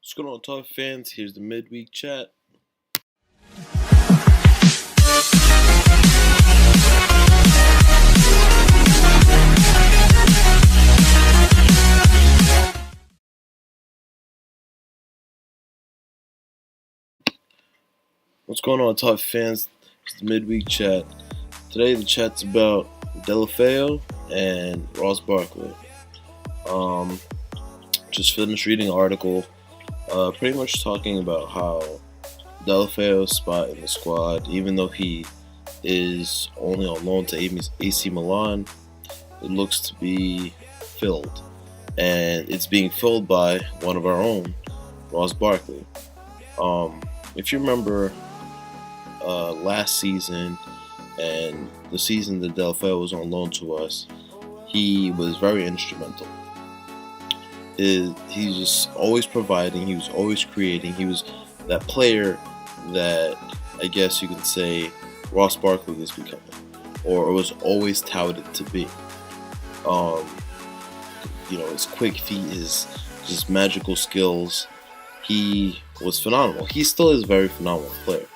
What's going on, Tough fans? Here's the Midweek Chat. What's going on, Tough fans? It's the Midweek Chat. Today the chat's about Delafeo and Ross Barkley. Just finished reading an article pretty much talking about how Delafeo's spot in the squad, even though he is only on loan to AC Milan, it looks to be filled. And it's being filled by one of our own, Ross Barkley. If you remember last season and the season that Delafeo was on loan to us, he was very instrumental. He's just always providing, he was always creating, he was that player that I guess you could say Ross Barkley is becoming, or was always touted to be. His quick feet, his magical skills, he was phenomenal. He still is a very phenomenal player.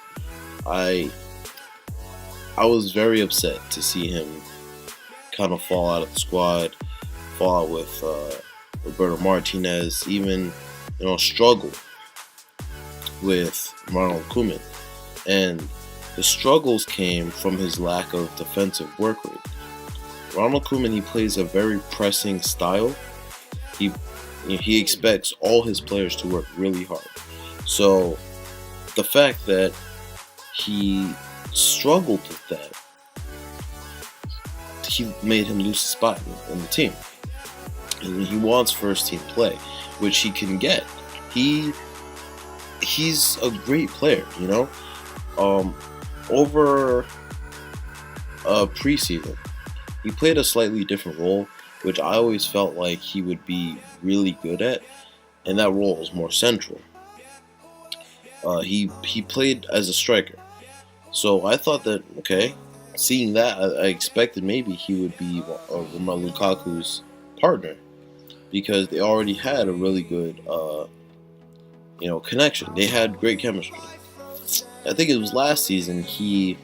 I was very upset to see him kind of fall out of the squad, fall out with Roberto Martinez, even struggle with Ronald Koeman. And the struggles came from his lack of defensive work rate. Ronald Koeman, he plays a very pressing style. He expects all his players to work really hard. So the fact that he struggled with that, he made him lose his spot in the team. And he wants first team play, which he can get. He's a great player, Over preseason, he played a slightly different role, which I always felt like he would be really good at, and that role was more central. He played as a striker, so I thought that seeing that, I expected maybe he would be Romelu Lukaku's partner, because they already had a really good connection. They had great chemistry. I think it was last season he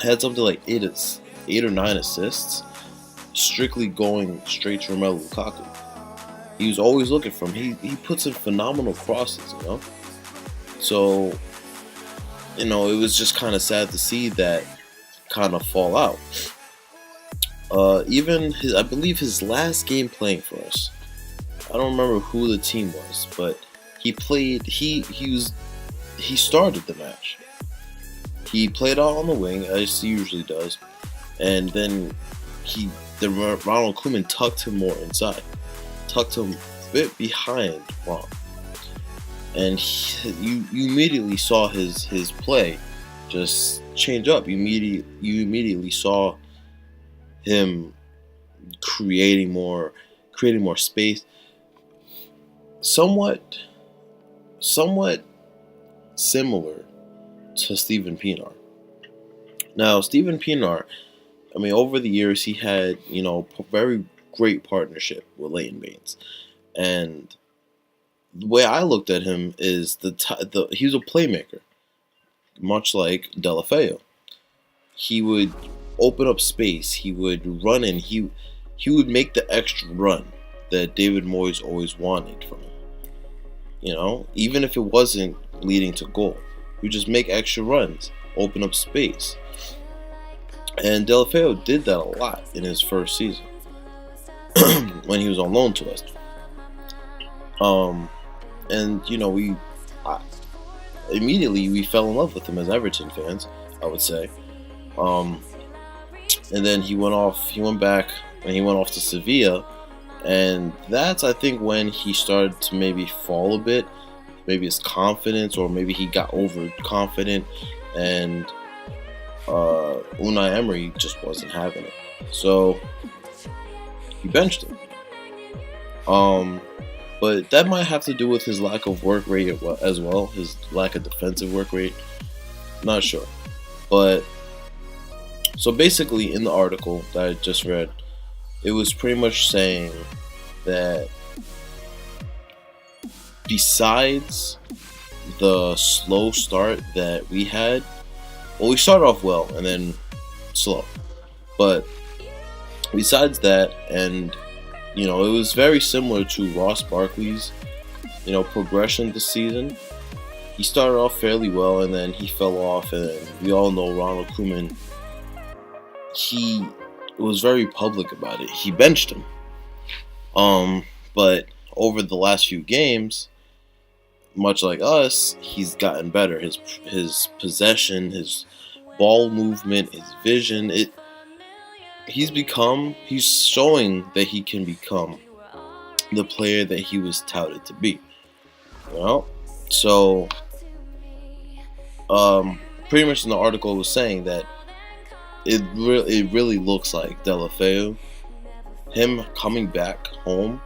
had something like 8 or 9 assists, strictly going straight to Romelu Lukaku. He was always looking for him. He puts in phenomenal crosses, So, it was just kind of sad to see that kind of fall out. Even I believe his last game playing for us, I don't remember who the team was, but he played. He started the match. He played out on the wing, as he usually does, and then Ronald Koeman tucked him more inside, tucked him a bit behind Ron, and you immediately saw his play just change up. You immediately saw him creating more space, somewhat similar to Steven Pienaar. Now, Steven Pienaar, over the years he had very great partnership with Leighton Baines, and the way I looked at him is he was a playmaker, much like Delafeo. He would open up space. He would run in. He would make the extra run that David Moyes always wanted from him. Even if it wasn't leading to goal, he would just make extra runs, open up space. And Delafeo did that a lot in his first season when he was on loan to us. Immediately we fell in love with him as Everton fans, I would say. And then he went back and he went off to Sevilla, and that's, I think, when he started to maybe fall a bit, maybe his confidence, or maybe he got overconfident, and Unai Emery just wasn't having it, so he benched him. But that might have to do with his lack of work rate as well, his lack of defensive work rate. Not sure. But so basically, in the article that I just read, it was pretty much saying that besides the slow start that we had, well, we started off well and then slow. But besides that, and it was very similar to Ross Barkley's, progression this season. He started off fairly well and then he fell off, and then we all know Ronald Koeman, he was very public about it. He benched him. But over the last few games, much like us, he's gotten better. His possession, his ball movement, his vision, he's showing that he can become the player that he was touted to be. So pretty much in the article was saying that it really looks like Delafeu, him coming back home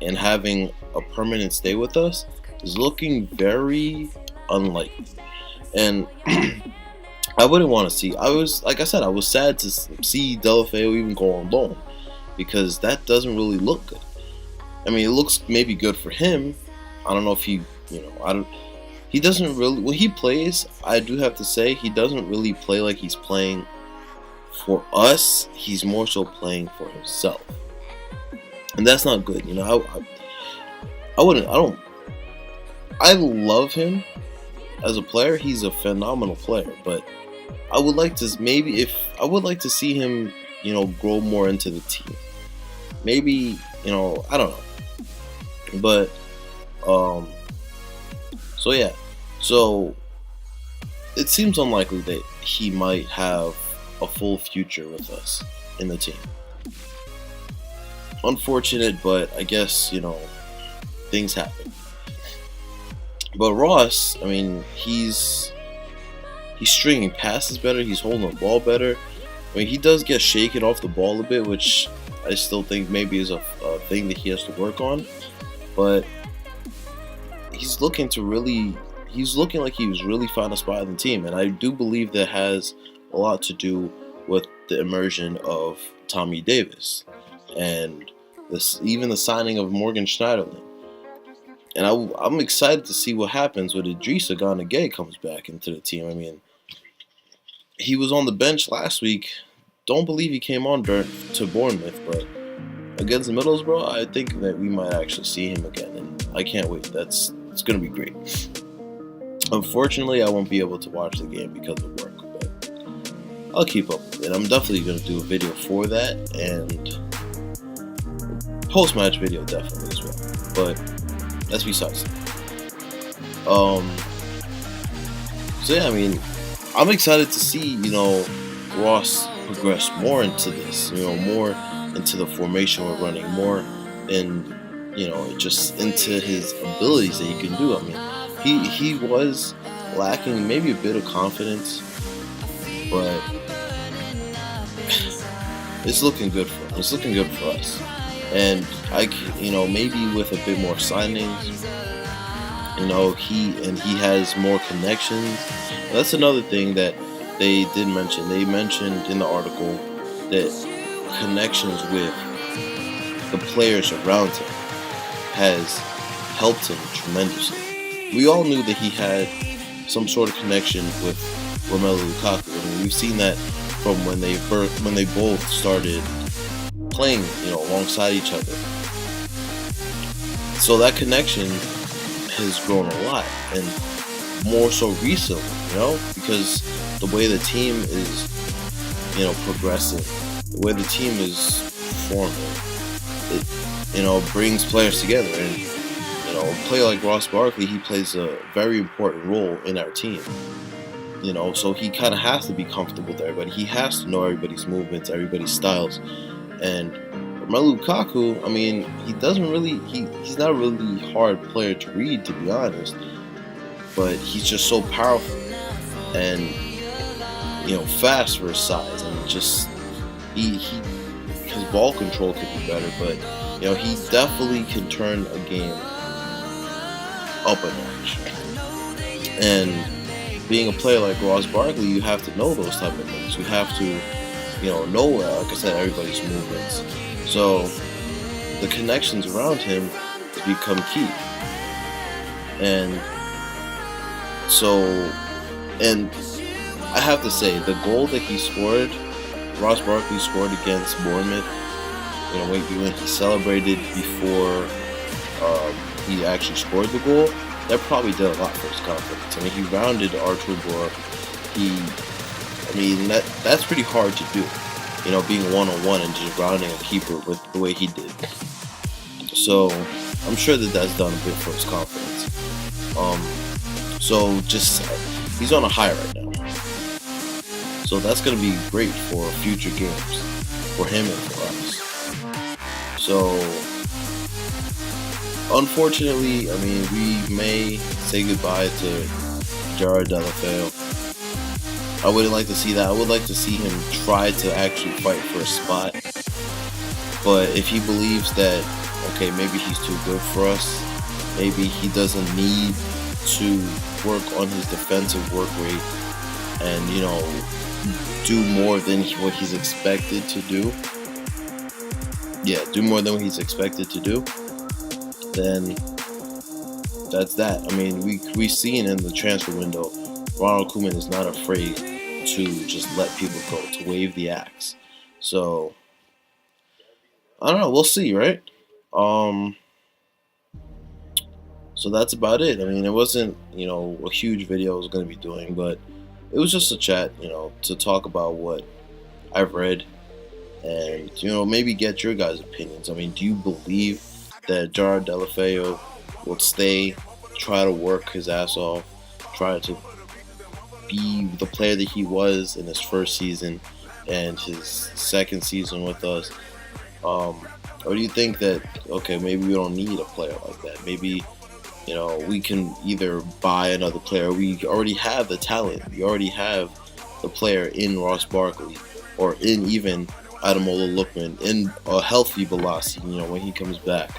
and having a permanent stay with us, is looking very unlikely. And I wouldn't want to see. I was sad to see Delafeu even go on loan, because that doesn't really look good. I mean, it looks maybe good for him. I don't know if he doesn't really, when he plays, I do have to say, he doesn't really play like he's playing for us. He's more so playing for himself, and that's not good. I love him as a player. He's a phenomenal player, but I would like to see him, grow more into the team. Maybe, I don't know. But so it seems unlikely that he might have a full future with us in the team. Unfortunate, but I guess, things happen. But Ross, I mean, he's stringing passes better. He's holding the ball better. I mean, he does get shaken off the ball a bit, which I still think maybe is a thing that he has to work on. But he's looking like he's really found a spot in the team, and I do believe that has a lot to do with the immersion of Tommy Davis and even the signing of Morgan Schneiderlin. And I'm excited to see what happens when Idrissa Gana Gueye comes back into the team. I mean, he was on the bench last week. Don't believe he came on to Bournemouth, but against Middlesbrough, I think that we might actually see him again, and I can't wait. It's going to be great. Unfortunately, I won't be able to watch the game because of work, but I'll keep up with it. I'm definitely going to do a video for that, and post-match video definitely as well. But that's besides that. So yeah, I mean, I'm excited to see, Ross progress more into this, more into the formation we're running, more in, just into his abilities that he can do. I mean, he was lacking maybe a bit of confidence, but it's looking good for him. It's looking good for us. And maybe with a bit more signings, he has more connections. And that's another thing that they did mention. They mentioned in the article that connections with the players around him has helped him tremendously. We all knew that he had some sort of connection with Romelu Lukaku. I mean, we've seen that from when they both started playing, alongside each other. So that connection has grown a lot, and more so recently, because the way the team is, progressing, the way the team is forming, it, brings players together. And, a player like Ross Barkley, he plays a very important role in our team. So he kind of has to be comfortable with everybody. He has to know everybody's movements, everybody's styles. And Romelu Lukaku, I mean, he's not a really hard player to read, to be honest. But he's just so powerful and, fast for his size. And just, his ball control could be better. But, he definitely can turn a game up a notch. And being a player like Ross Barkley, you have to know those type of things. You have to, know, like I said, everybody's movements. So the connections around him become key. And so, and I have to say, the goal that he scored, Ross Barkley scored against Bournemouth, when he celebrated before he actually scored the goal, that probably did a lot for his confidence. I mean, he rounded Artur Boruc. That's pretty hard to do, being one-on-one and just rounding a keeper with the way he did. So I'm sure that that's done a bit for his confidence. So he's on a high right now. So that's going to be great for future games, for him and for us. So, unfortunately, we may say goodbye to Jared Delafeu. I wouldn't like to see that. I would like to see him try to actually fight for a spot. But if he believes that, okay, maybe he's too good for us, maybe he doesn't need to work on his defensive work rate and, do more than what he's expected to do. Yeah, do more than what he's expected to do. Then that's that. We've seen in the transfer window, Ronald Koeman is not afraid to just let people go, to wave the axe. So I don't know. We'll see, right? So that's about it. It wasn't, a huge video I was going to be doing, but it was just a chat, to talk about what I've read and, maybe get your guys' opinions. Do you believe that Jared Delafeu will stay, try to work his ass off, try to be the player that he was in his first season and his second season with us? Or do you think that, okay, maybe we don't need a player like that? Maybe, we can either buy another player. We already have the talent. We already have the player in Ross Barkley, or in even Ademola Lookman, in a healthy Balassi, when he comes back.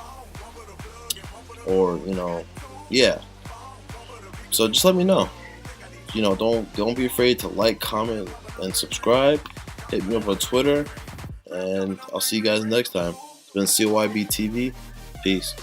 Or, yeah. So just let me know. Don't be afraid to like, comment, and subscribe. Hit me up on Twitter, and I'll see you guys next time. It's been CYB TV. Peace.